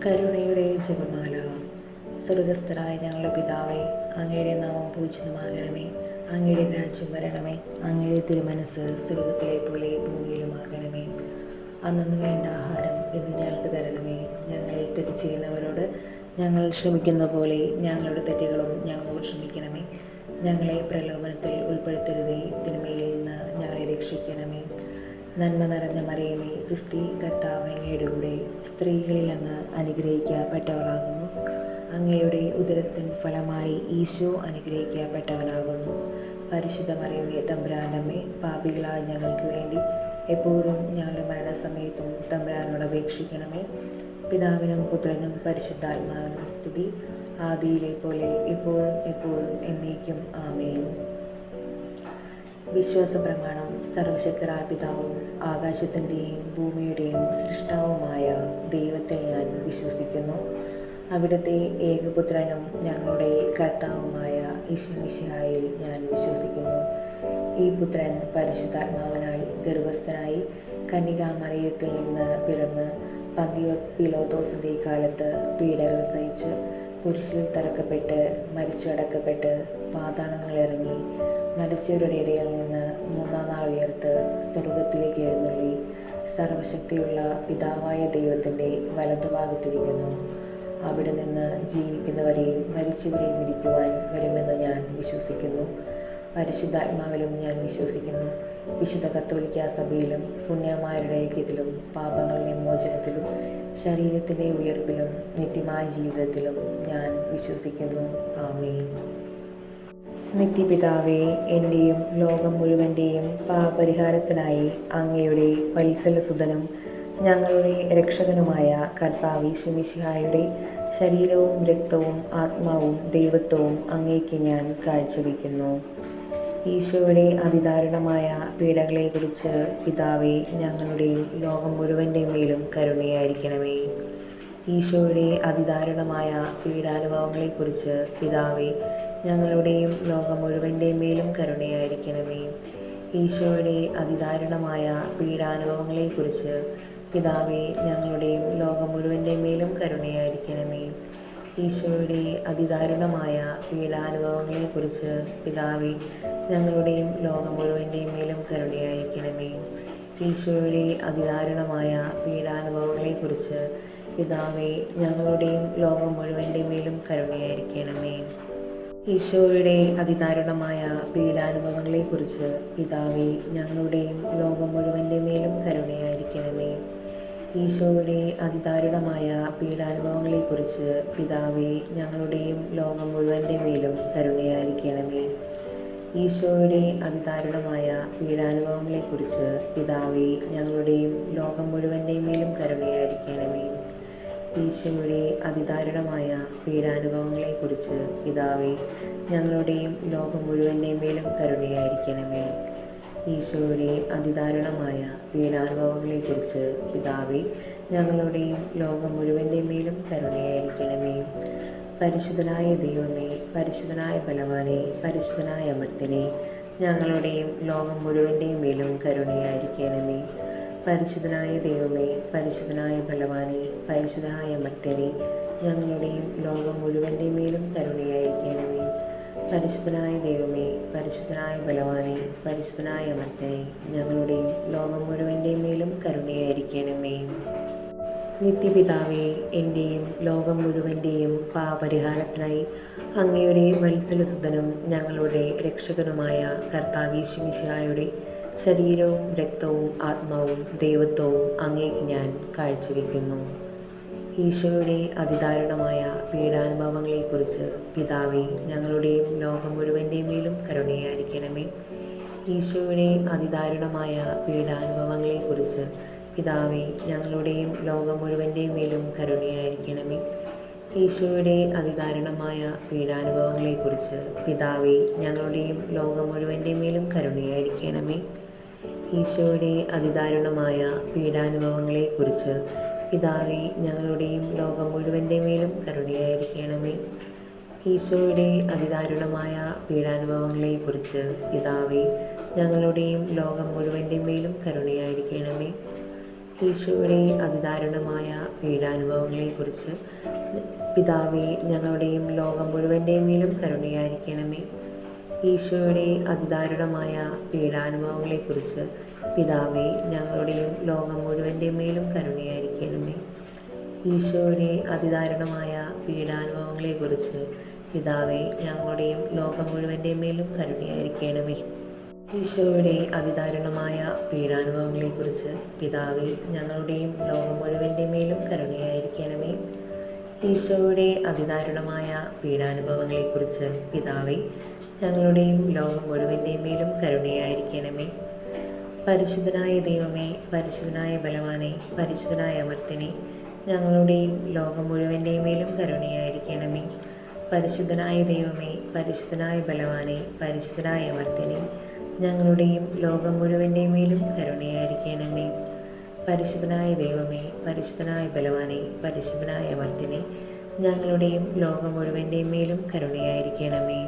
കരുണയുടെ ജപമാല. സ്വർഗസ്ഥനായ ഞങ്ങളുടെ പിതാവേ, അങ്ങയുടെ നാമം പൂജിതമാകണമേ. അങ്ങയുടെ രാജ്യം വരണമേ. അങ്ങയുടെ തിരുമനസ് സ്വർഗത്തിലെ പോലെ ഭൂമിയിലുമാകണമേ. അന്നു വേണ്ട ആഹാരം ഇന്ന് ഞങ്ങൾക്ക് തരണമേ. ഞങ്ങൾ തെറ്റ് ചെയ്യുന്നവരോട് ഞങ്ങൾ ക്ഷമിക്കുന്ന പോലെ ഞങ്ങളുടെ തെറ്റുകളും ഞങ്ങളോട് ക്ഷമിക്കണമേ. ഞങ്ങളെ പ്രലോഭനത്തിൽ ഉൾപ്പെടുത്തരുതേ, തിന്മയിൽ നിന്ന് ഞങ്ങളെ രക്ഷിക്കണമേ. നന്മ നിറഞ്ഞ മറിയമേ, സുസ്തി, കർത്താവ് അങ്ങയുടെ കൂടെ സ്ത്രീകളിൽ അങ്ങ് അനുഗ്രഹിക്കപ്പെട്ടവളാകുന്നു. അങ്ങയുടെ ഉദരത്തിൻ ഫലമായി ഈശോ അനുഗ്രഹിക്കപ്പെട്ടവനാകുന്നു. പരിശുദ്ധ മറിയമേ, തമ്പുരാൻ്റെ അമ്മേ, പാപികളായ ഞങ്ങൾക്ക് വേണ്ടി എപ്പോഴും ഞങ്ങളുടെ മരണസമയത്തും തമ്പുരാനോട് അപേക്ഷിക്കണമേ. പിതാവിനും പുത്രനും പരിശുദ്ധാത്മാവിനും സ്തുതി, ആദിയിലെ പോലെ ഇപ്പോഴും എപ്പോഴും എന്നേക്കും ആമേൻ. വിശ്വാസ പ്രമാണം. സർവശക്തനായ പിതാവും ആകാശത്തിൻ്റെയും ഭൂമിയുടെയും സൃഷ്ടാവുമായ ദൈവത്തിൽ ഞാൻ വിശ്വസിക്കുന്നു. അവിടുത്തെ ഏകപുത്രനും ഞങ്ങളുടെ കർത്താവുമായ ഈശോമിശിഹായിൽ ഞാൻ വിശ്വസിക്കുന്നു. ഈ പുത്രൻ പരിശുദ്ധാത്മാവിനാൽ ഗർഭസ്ഥനായി കന്യകാമറിയത്തിൽ നിന്ന് പിറന്ന് പന്തിയോസ് കാലത്ത് പീഡകൾ സഹിച്ച് കുരിശിൽ തറക്കപ്പെട്ട് മരിച്ചടക്കപ്പെട്ട് പാതാളങ്ങളിറങ്ങി മരിച്ചവരുടെ ഇടയിൽ നിന്ന് മൂന്നാം നാൾ ഉയർത്ത് സ്വർഗത്തിലേക്ക് എഴുന്നള്ളി സർവശക്തിയുള്ള പിതാവായ ദൈവത്തിൻ്റെ വലതുഭാഗത്തിരിക്കുന്നു. അവിടെ നിന്ന് ജീവിക്കുന്നവരെയും മരിച്ചവരെയും വിധിക്കുവാൻ വരുമെന്ന് ഞാൻ വിശ്വസിക്കുന്നു. പരിശുദ്ധാത്മാവിലും ഞാൻ വിശ്വസിക്കുന്നു. വിശുദ്ധ കത്തോലിക്കാ സഭയിലും പുണ്യന്മാരുടെ ഐക്യത്തിലും പാപങ്ങളുടെ മോചനത്തിലും ശരീരത്തിൻ്റെ ഉയർപ്പിലും നിത്യമായ ജീവിതത്തിലും ഞാൻ വിശ്വസിക്കുന്നു. ആമേൻ. നിത്യപിതാവേ, എൻ്റെയും ലോകം മുഴുവൻ്റെയും പാപപരിഹാരത്തിനായി അങ്ങയുടെ വത്സലസുതനും ഞങ്ങളുടെ രക്ഷകനുമായ കർത്താവ് ഈശോമിശിഹായുടെ ശരീരവും രക്തവും ആത്മാവും ദൈവത്വവും അങ്ങേക്ക് ഞാൻ കാഴ്ചവെക്കുന്നു. ഈശോയുടെ അതിദാരുണമായ പീഡകളെക്കുറിച്ച് പിതാവേ, ഞങ്ങളുടെയും ലോകം മുഴുവൻ്റെ മേലും കരുണയായിരിക്കണമേ. ഈശോയുടെ അതിദാരുണമായ പീഡാനുഭവങ്ങളെക്കുറിച്ച് പിതാവേ, ഞങ്ങളുടെയും ലോകം മുഴുവൻ്റെ മേലും കരുണയായിരിക്കണമേ. ഈശോയുടെ അതിദാരുണമായ പീഡാനുഭവങ്ങളെക്കുറിച്ച് പിതാവേ, ഞങ്ങളുടെയും ലോകം മുഴുവൻ്റെ മേലും കരുണയായിരിക്കണമേ. ഈശോയുടെ അതിദാരുണമായ പീഡാനുഭവങ്ങളെക്കുറിച്ച് പിതാവേ, ഞങ്ങളുടെയും ലോകം മുഴുവൻ്റെ മേലും കരുണയായിരിക്കണമേ. ഈശോയുടെ അതിദാരുണമായ പീഡാനുഭവങ്ങളെക്കുറിച്ച് പിതാവേ, ഞങ്ങളുടെയും ലോകം മുഴുവൻ്റെ മേലും കരുണയായിരിക്കണമേ. ഈശോയുടെ അതിദാരുണമായ പീഡാനുഭവങ്ങളെക്കുറിച്ച് പിതാവേ, ഞങ്ങളുടെയും ലോകം മുഴുവൻ്റെ മേലും കരുണയായിരിക്കണമേ. ഈശോയുടെ അതിദാരുണമായ പീഡാനുഭവങ്ങളെക്കുറിച്ച് പിതാവേ, ഞങ്ങളുടെയും ലോകം മുഴുവൻ്റെ മേലും കരുണയായിരിക്കണമേ. ഈശോയുടെ അതിദാരുണമായ പീഡാനുഭവങ്ങളെക്കുറിച്ച് പിതാവേ, ഞങ്ങളുടെയും ലോകം മുഴുവൻ്റെ മേലും കരുണയായിരിക്കണമേ. ഈശോയുടെ അതിദാരുണമായ പീഡാനുഭവങ്ങളെക്കുറിച്ച് പിതാവേ, ഞങ്ങളുടെയും ലോകം മുഴുവൻ്റെ മേലും കരുണയായിരിക്കണമേ. ഈശോയുടെ അതിദാരുണമായ പീഡാനുഭവങ്ങളെക്കുറിച്ച് പിതാവേ, ഞങ്ങളുടെയും ലോകം മുഴുവൻ്റെ മേലും കരുണയായിരിക്കണമേ. പരിശുദ്ധനായ ദൈവമേ, പരിശുദ്ധനായ ബലവാനെ, പരിശുദ്ധനായ അമർത്യനെ, ഞങ്ങളുടെയും ലോകം മുഴുവൻ്റെ മേലും കരുണയായിരിക്കണമേ. പരിശുദ്ധനായ ദൈവമേ, പരിശുദ്ധനായ ബലവാനെ, പരിശുദ്ധനായ അമർത്യനെ, ഞങ്ങളുടെയും ലോകം മുഴുവൻ്റെ മേലും കരുണയായിരിക്കണമേ. പരിശുദ്ധനായ ദൈവമേ, പരിശുദ്ധനായ ബലവാനെ, പരിശുദ്ധനായ അമർത്യനെ, ഞങ്ങളുടെയും ലോകം മുഴുവൻ്റെ മേലും കരുണയായിരിക്കണമേ. നിത്യപിതാവേ, എൻ്റെയും ലോകം മുഴുവൻ്റെയും പാപപരിഹാരത്തിനായി അങ്ങയുടെ വത്സലസുതനും ഞങ്ങളുടെ രക്ഷകനുമായ കർത്താവ് ഈശോമിശിഹായുടെ ശരീരവും രക്തവും ആത്മാവും ദൈവത്വവും അങ്ങേക്ക് ഞാൻ കാഴ്ചവെക്കുന്നു. ഈശോയുടെ അതിദാരുണമായ പീഡാനുഭവങ്ങളെക്കുറിച്ച് പിതാവേ, ഞങ്ങളുടെയും ലോകം മുഴുവൻ്റെ മേലും കരുണയായിരിക്കണമേ. ഈശോയുടെ അതിദാരുണമായ പീഡാനുഭവങ്ങളെക്കുറിച്ച് പിതാവേ, ഞങ്ങളുടെയും ലോകം മുഴുവൻ്റെ മേലും കരുണയായിരിക്കണമേ. ഈശോയുടെ അതിദാരുണമായ പീഡാനുഭവങ്ങളെക്കുറിച്ച് പിതാവേ, ഞങ്ങളുടെയും ലോകം മുഴുവൻ്റെ മേലും കരുണയായിരിക്കണമേ. ഈശോയുടെ അതിദാരുണമായ പീഡാനുഭവങ്ങളെക്കുറിച്ച് പിതാവേ, ഞങ്ങളുടെയും ലോകം മുഴുവൻ്റെ മേലും കരുണയായിരിക്കണമേ. ഈശോയുടെ അതിദാരുണമായ പീഡാനുഭവങ്ങളെക്കുറിച്ച് പിതാവേ, ഞങ്ങളുടെയും ലോകം മുഴുവൻ്റെ മേലും കരുണയായിരിക്കണമേ. ഈശോയുടെ അതിദാരുണമായ പീഡാനുഭവങ്ങളെക്കുറിച്ച് പിതാവേ, ഞങ്ങളുടെയും ലോകം മുഴുവൻ്റെയും മേലും കരുണയായിരിക്കണമേ. ഈശോയുടെ അതിദാരുണമായ പീഡാനുഭവങ്ങളെക്കുറിച്ച് പിതാവേ, ഞങ്ങളുടെയും ലോകം മുഴുവൻ്റെയും മേലും കരുണയായിരിക്കണമേ. ഈശോയുടെ അതിദാരുണമായ പീഡാനുഭവങ്ങളെക്കുറിച്ച് പിതാവേ, ഞങ്ങളുടെയും ലോകം മുഴുവൻ്റെയും മേലും കരുണയായിരിക്കണമേ. ഈശോയുടെ അതിദാരുണമായ പീഡാനുഭവങ്ങളെക്കുറിച്ച് പിതാവേ, ഞങ്ങളുടെയും ലോകം മുഴുവൻ്റെയും മേലും കരുണയായിരിക്കണമേ. ഈശോയുടെ അതിദാരുണമായ പീഡാനുഭവങ്ങളെക്കുറിച്ച് പിതാവേ, ഞങ്ങളുടെയും ലോകം മുഴുവൻ്റെയും മേലും കരുണയായിരിക്കണമേ. പരിശുദ്ധനായ ദൈവമേ, പരിശുദ്ധനായ ബലവാനെ, പരിശുദ്ധനായ അമർത്യനെ, ഞങ്ങളുടെയും ലോകം മുഴുവൻ്റെയും മേലും കരുണയായിരിക്കണമേ. പരിശുദ്ധനായ ദൈവമേ, പരിശുദ്ധനായ ബലവാനെ, പരിശുദ്ധനായ അമർത്യനെ, ഞങ്ങളുടെയും ലോകം മുഴുവൻ്റെയും മേലും കരുണയായിരിക്കണമേ. പരിശുദ്ധനായ ദൈവമേ, പരിശുദ്ധനായ ബലവാനെ, പരിശുദ്ധനായ അമർത്യനെ, ഞങ്ങളുടെയും ലോകം മുഴുവൻ്റെയും മേലും കരുണയായിരിക്കണമേ.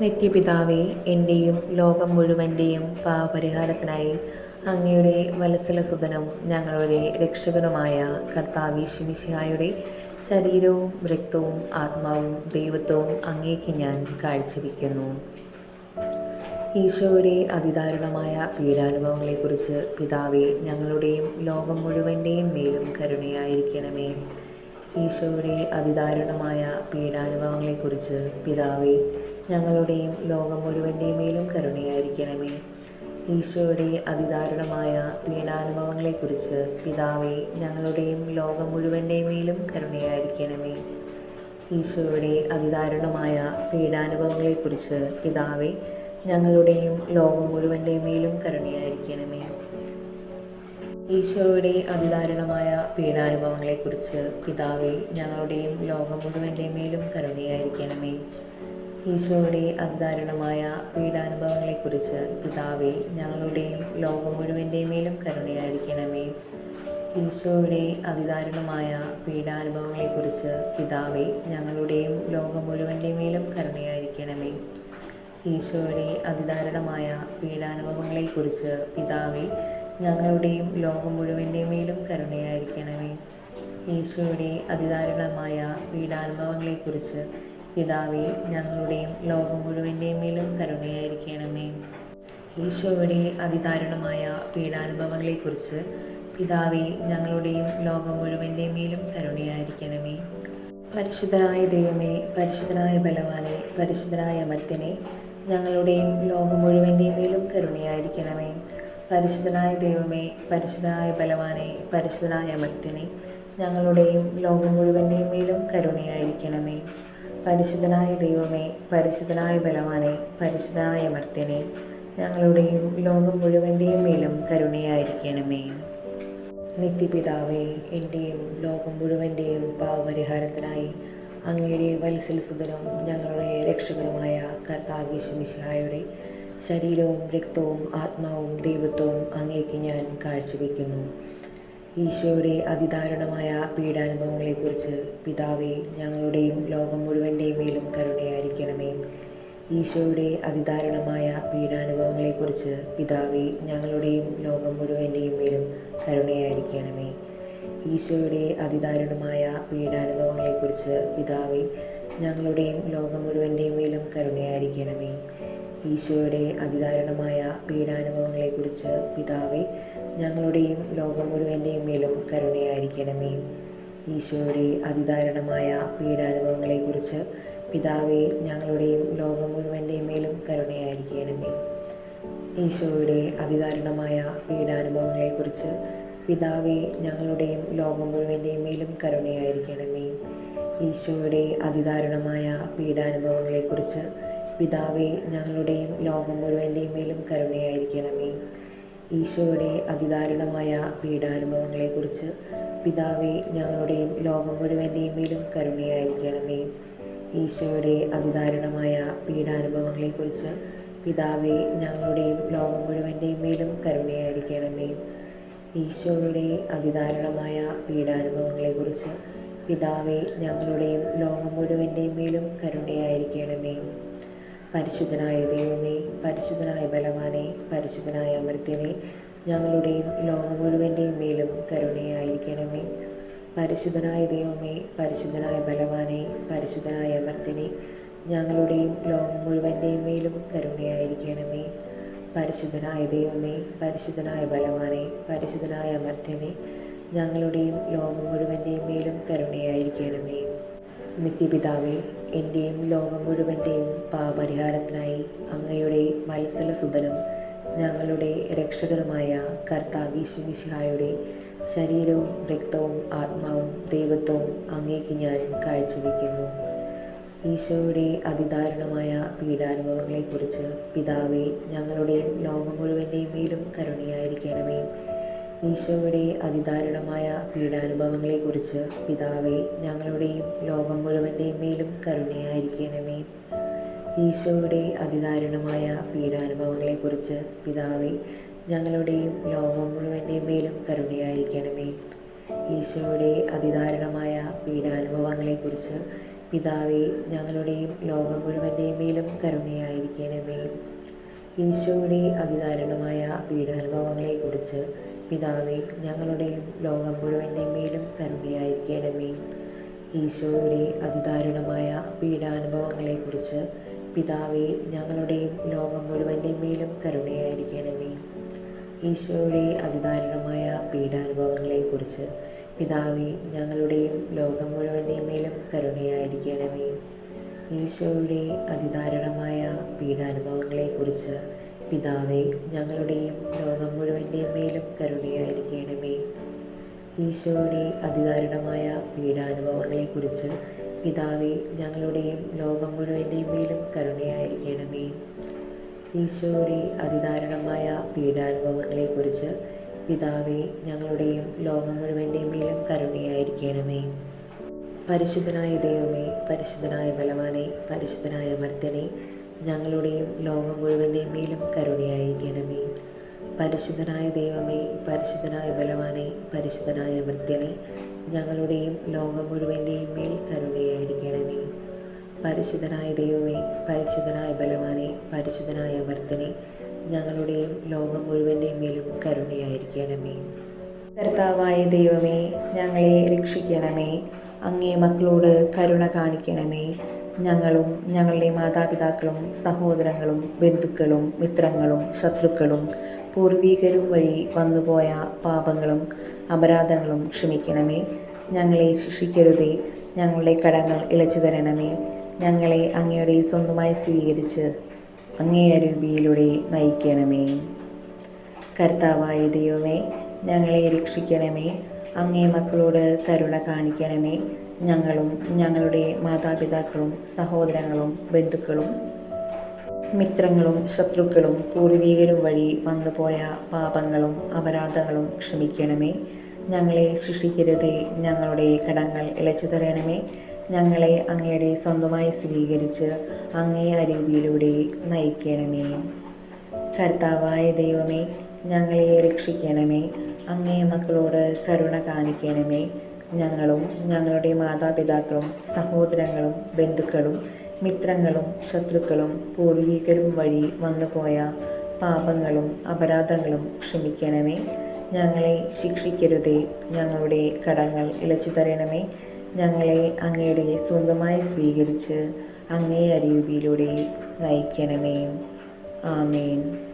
നിത്യപിതാവേ, എൻ്റെയും ലോകം മുഴുവൻ്റെയും പാപപരിഹാരത്തിനായി അങ്ങയുടെ വത്സലസുതനും ഞങ്ങളുടെ രക്ഷകനുമായ കർത്താവീശോ മിശിഹായുടെ ശരീരവും രക്തവും ആത്മാവും ദൈവത്വവും അങ്ങേക്ക് ഞാൻ കാഴ്ചവെക്കുന്നു. ഈശോയുടെ അതിദാരുണമായ പീഡാനുഭവങ്ങളെക്കുറിച്ച് പിതാവേ, ഞങ്ങളുടെയും ലോകം മുഴുവൻ്റെയും മേലും കരുണയായിരിക്കണമേ. ഈശോയുടെ അതിദാരുണമായ പീഡാനുഭവങ്ങളെക്കുറിച്ച് പിതാവേ, ഞങ്ങളുടെയും ലോകം മുഴുവൻ്റെയും മേലും കരുണയായിരിക്കണമേ. ഈശോയുടെ അതിദാരുണമായ പീഡാനുഭവങ്ങളെക്കുറിച്ച് പിതാവേ, ഞങ്ങളുടെയും ലോകം മുഴുവൻ്റെയും മേലും കരുണയായിരിക്കണമേ. ഈശോയുടെ അതിദാരുണമായ പീഡാനുഭവങ്ങളെക്കുറിച്ച് പിതാവേ, ഞങ്ങളുടെയും ലോകം മുഴുവൻ്റെയും മേലും കരുണയായിരിക്കണമേ. ഈശോയുടെ അതിദാരുണമായ പീഡാനുഭവങ്ങളെക്കുറിച്ച് പിതാവേ, ഞങ്ങളുടെയും ലോകം മുഴുവൻ്റെയും മേലും കരുണയായിരിക്കണമേ. ഈശോയുടെ അതിദാരുണമായ പീഡാനുഭവങ്ങളെക്കുറിച്ച് പിതാവേ, ഞങ്ങളുടെയും ലോകം മുഴുവൻ്റെയും മേലും കരുണയായിരിക്കണമേ. ഈശോയുടെ അതിദാരുണമായ പീഡാനുഭവങ്ങളെക്കുറിച്ച് പിതാവേ, ഞങ്ങളുടെയും ലോകം മുഴുവൻ്റെയും മേലും കരുണയായിരിക്കണമേ. ഈശോയുടെ അതിദാരുണമായ പീഡാനുഭവങ്ങളെക്കുറിച്ച് പിതാവേ, ഞങ്ങളുടെയും ലോകം മുഴുവൻ്റെയും മേലും കരുണയായിരിക്കണമേ. ഈശോയുടെ അതിദാരുണമായ പീഡാനുഭവങ്ങളെക്കുറിച്ച് പിതാവേ, ഞങ്ങളുടെയും ലോകം മുഴുവൻ്റെയും മേലും കരുണയായിരിക്കണമേ. ഈശോയുടെ അതിദാരുണമായ പീഡാനുഭവങ്ങളെക്കുറിച്ച് പിതാവേ, ഞങ്ങളുടെയും ലോകം മുഴുവൻ്റെയും മേലും കരുണയായിരിക്കണമേ. പരിശുദ്ധനായ ദൈവമേ, പരിശുദ്ധനായ ബലവാനെ, പരിശുദ്ധനായ അമർത്യനെ, ഞങ്ങളുടെയും ലോകം മുഴുവൻ്റെയും മേലും കരുണയായിരിക്കണമേ. പരിശുദ്ധനായ ദൈവമേ, പരിശുദ്ധനായ ബലവാനെ, പരിശുദ്ധനായ അമർത്യനെ, ഞങ്ങളുടെയും ലോകം മുഴുവൻ്റെയും മേലും കരുണയായിരിക്കണമേ. പരിശുദ്ധനായ ദൈവമേ, പരിശുദ്ധനായ ബലവാനെ, പരിശുദ്ധനായ അമർത്യനെ, ഞങ്ങളുടെയും ലോകം മുഴുവൻ്റെയും മേലും കരുണയായിരിക്കണമേ. നിത്യപിതാവേ, എൻ്റെയും ലോകം മുഴുവൻ്റെയും പാപപരിഹാരത്തിനായി അങ്ങയുടെ വത്സലസുതനും ഞങ്ങളുടെ രക്ഷകനുമായ കർത്താവീശോ മിശിഹായുടെ ശരീരവും രക്തവും ആത്മാവും ദൈവത്വവും അങ്ങേക്ക് ഞാൻ കാഴ്ചവെക്കുന്നു. ഈശോയുടെ അതിദാരുണമായ പീഡാനുഭവങ്ങളെക്കുറിച്ച് പിതാവേ, ഞങ്ങളുടെയും ലോകം മുഴുവൻ്റെയും മേലും കരുണയായിരിക്കണമേ. ഈശോയുടെ അതിദാരുണമായ പീഡാനുഭവങ്ങളെക്കുറിച്ച് പിതാവേ, ഞങ്ങളുടെയും ലോകം മുഴുവൻ്റെയും മേലും കരുണയായിരിക്കണമേ. ഈശോയുടെ അതിദാരുണമായ പീഡാനുഭവങ്ങളെക്കുറിച്ച് പിതാവേ, ഞങ്ങളുടെയും ലോകം മുഴുവൻ്റെയും മേലും കരുണയായിരിക്കണമേ. ഈശോയുടെ അതിദാരുണമായ പീഡാനുഭവങ്ങളെക്കുറിച്ച് പിതാവേ, ഞങ്ങളുടെയും ലോകം മുഴുവൻ്റെയും മേലും കരുണയായിരിക്കണമേ. ഈശോയുടെ അതിദാരുണമായ പീഡാനുഭവങ്ങളെക്കുറിച്ച് പിതാവേ, ഞങ്ങളുടെയും ലോകം മുഴുവൻ്റെയും മേലും കരുണയായിരിക്കണമേ. ഈശോയുടെ അതിദാരുണമായ പീഡാനുഭവങ്ങളെക്കുറിച്ച് പിതാവേ, ഞങ്ങളുടെയും ലോകം മുഴുവൻ്റെയും മേലും കരുണയായിരിക്കണമേ. ഈശോയുടെ അതിദാരുണമായ പീഡാനുഭവങ്ങളെക്കുറിച്ച് പിതാവേ, ഞങ്ങളുടെയും ലോകം മുഴുവൻ്റെയും മേലും കരുണയായിരിക്കണമേ. ഈശോയുടെ അതിദാരുണമായ പീഡാനുഭവങ്ങളെക്കുറിച്ച് പിതാവേ, ഞങ്ങളുടെയും ലോകം മുഴുവൻ്റെയും മേലും കരുണയായിരിക്കണമേ. ഈശോയുടെ അതിദാരുണമായ പീഡാനുഭവങ്ങളെക്കുറിച്ച് പിതാവേ, ഞങ്ങളുടെയും ലോകം മുഴുവൻ്റെയും മേലും കരുണയായിരിക്കണമേ. ഈശോയുടെ അതിദാരുണമായ പീഡാനുഭവങ്ങളെക്കുറിച്ച് പിതാവേ, ഞങ്ങളുടെയും ലോകം മുഴുവൻ്റെയും മേലും കരുണയായിരിക്കണമേ. പരിശുദ്ധനായ ദൈവമേ, പരിശുദ്ധനായ ബലവാനെ, പരിശുദ്ധനായ അമർത്യനെ, ഞങ്ങളുടെയും ലോകം മുഴുവൻ്റെയും മേലും കരുണയായിരിക്കണമേ. പരിശുദ്ധനായ ദൈവമേ, പരിശുദ്ധനായ ബലവാനെ, പരിശുദ്ധനായ അമർത്യനെ, ഞങ്ങളുടെയും ലോകം മുഴുവൻ്റെയും മേലും കരുണയായിരിക്കണമേ. പരിശുദ്ധനായ ദൈവമേ, പരിശുദ്ധനായ ബലവാനെ, പരിശുദ്ധനായ അമർത്യനെ, ഞങ്ങളുടെയും ലോകം മുഴുവൻ്റെയും മേലും കരുണയായിരിക്കണമേ. നിത്യപിതാവേ, എൻ്റെയും ലോകം മുഴുവൻ്റെയും പാപപരിഹാരത്തിനായി അങ്ങയുടെ വത്സലസുതനും ഞങ്ങളുടെ രക്ഷകനുമായ കർത്താവ് യേശുമിശിഹായുടെ ശരീരവും രക്തവും ആത്മാവും ദൈവത്വവും അങ്ങേക്ക് ഞാൻ കാഴ്ചവെക്കുന്നു. ഈശോയുടെ അതിദാരുണമായ പീഡാനുഭവങ്ങളെക്കുറിച്ച് പിതാവേ, ഞങ്ങളുടെയും ലോകം മുഴുവൻ്റെയും മേലും കരുണയായിരിക്കണമേ. ഈശോയുടെ അതിദാരുണമായ പീഡാനുഭവങ്ങളെക്കുറിച്ച് പിതാവേ, ഞങ്ങളുടെയും ലോകം മുഴുവൻ്റെയും മേലും കരുണയായിരിക്കണമേ. ഈശോയുടെ അതിദാരുണമായ പീഡാനുഭവങ്ങളെക്കുറിച്ച് പിതാവേ, ഞങ്ങളുടെയും ലോകം മുഴുവൻ്റെയും മേലും കരുണയായിരിക്കണമേ. ഈശോയുടെ അതിദാരുണമായ പീഡാനുഭവങ്ങളെക്കുറിച്ച് പിതാവേ, ഞങ്ങളുടെയും ലോകം മുഴുവൻ്റെയും മേലും കരുണയായിരിക്കണമേ. ഈശോയുടെ അതിദാരുണമായ പീഡാനുഭവങ്ങളെക്കുറിച്ച് പിതാവേ, ഞങ്ങളുടെയും ലോകം മുഴുവൻ്റെയും മേലും കരുണയായിരിക്കണമേ. ഈശോയുടെ അതിദാരുണമായ പീഡാനുഭവങ്ങളെക്കുറിച്ച് പിതാവേ, ഞങ്ങളുടെയും ലോകം മുഴുവൻ്റെയും മേലും കരുണയായിരിക്കണമേ. ഈശോയുടെ അതിദാരുണമായ പീഡാനുഭവങ്ങളെക്കുറിച്ച് പിതാവേ, ഞങ്ങളുടെയും ലോകം മുഴുവൻ്റെയും മേലും കരുണയായിരിക്കണമേ. ഈശോയുടെ അതിദാരുണമായ പീഡാനുഭവങ്ങളെക്കുറിച്ച് പിതാവേ, ഞങ്ങളുടെയും ലോകം മുഴുവൻ്റെയും മേലും കരുണയായിരിക്കണമേ. ഈശോയുടെ അതിദാരുണമായ പീഡാനുഭവങ്ങളെക്കുറിച്ച് പിതാവേ, ഞങ്ങളുടെയും ലോകം മുഴുവൻ്റെയും മേലും കരുണയായിരിക്കണമേ. ഈശോയുടെ അതിദാരുണമായ പീഡാനുഭവങ്ങളെക്കുറിച്ച് പിതാവേ, ഞങ്ങളുടെയും ലോകം മുഴുവൻ്റെയും മേലും കരുണയായിരിക്കണമേ. പരിശുദ്ധനായ ദൈവമേ, പരിശുദ്ധനായ ബലവാനെ, പരിശുദ്ധനായ അമർത്യനെ, ഞങ്ങളുടെയും ലോകം മുഴുവൻ്റെയും മേലും കരുണയായിരിക്കണമേ. പരിശുദ്ധനായ ദൈവമേ, പരിശുദ്ധനായ ബലവാനെ, പരിശുദ്ധനായ അമർത്യനെ, ഞങ്ങളുടെയും ലോകം മുഴുവൻ്റെയും മേൽ കരുണയായിരിക്കണമേ. പരിശുദ്ധനായ ദൈവമേ, പരിശുദ്ധനായ ബലവാനെ, പരിശുദ്ധനായ അമർത്യനെ, ഞങ്ങളുടെയും ലോകം മുഴുവൻ്റെയും മേലും കരുണയായിരിക്കണമേ. കർത്താവായ ദൈവമേ, ഞങ്ങളെ രക്ഷിക്കണമേ. അങ്ങേ മക്കളോട് കരുണ കാണിക്കണമേ. ഞങ്ങളും ഞങ്ങളുടെ മാതാപിതാക്കളും സഹോദരങ്ങളും ബന്ധുക്കളും മിത്രങ്ങളും ശത്രുക്കളും പൂർവീകരും വഴി വന്നുപോയ പാപങ്ങളും അപരാധങ്ങളും ക്ഷമിക്കണമേ. ഞങ്ങളെ ശിക്ഷിക്കരുതേ. ഞങ്ങളുടെ കടങ്ങൾ ഇളച്ചു തരണമേ. ഞങ്ങളെ അങ്ങയുടെ സ്വന്തമായി സ്വീകരിച്ച് അങ്ങേ അരൂപിയിലൂടെ നയിക്കണമേ. കർത്താവായ ദൈവമേ, ഞങ്ങളെ രക്ഷിക്കണമേ. അങ്ങേ മക്കളോട് കരുണ കാണിക്കണമേ. ഞങ്ങളും ഞങ്ങളുടെ മാതാപിതാക്കളും സഹോദരങ്ങളും ബന്ധുക്കളും മിത്രങ്ങളും ശത്രുക്കളും പൂർവീകരും വഴി വന്നുപോയ പാപങ്ങളും അപരാധങ്ങളും ക്ഷമിക്കണമേ. ഞങ്ങളെ ശിക്ഷിക്കരുതേ. ഞങ്ങളുടെ കടങ്ങൾ ഇളച്ചു തരണമേ. ഞങ്ങളെ അങ്ങയുടെ സ്വന്തമായി സ്വീകരിച്ച് അങ്ങേ അരൂപിയിലൂടെ നയിക്കണമേ. കർത്താവായ ദൈവമേ, ഞങ്ങളെ രക്ഷിക്കണമേ. അങ്ങേ മക്കളോട് കരുണ കാണിക്കണമേ. ഞങ്ങളും ഞങ്ങളുടെ മാതാപിതാക്കളും സഹോദരങ്ങളും ബന്ധുക്കളും മിത്രങ്ങളും ശത്രുക്കളും പൂർവീകരും വഴി വന്നുപോയ പാപങ്ങളും അപരാധങ്ങളും ക്ഷമിക്കണമേ. ഞങ്ങളെ ശിക്ഷിക്കരുതേ. ഞങ്ങളുടെ കടങ്ങൾ ഇളച്ചു തരണമേ. ഞങ്ങളെ അങ്ങയുടെ സ്വന്തമായി സ്വീകരിച്ച് അങ്ങേ അരൂപിയിലൂടെ നയിക്കണമേ. ആമേൻ.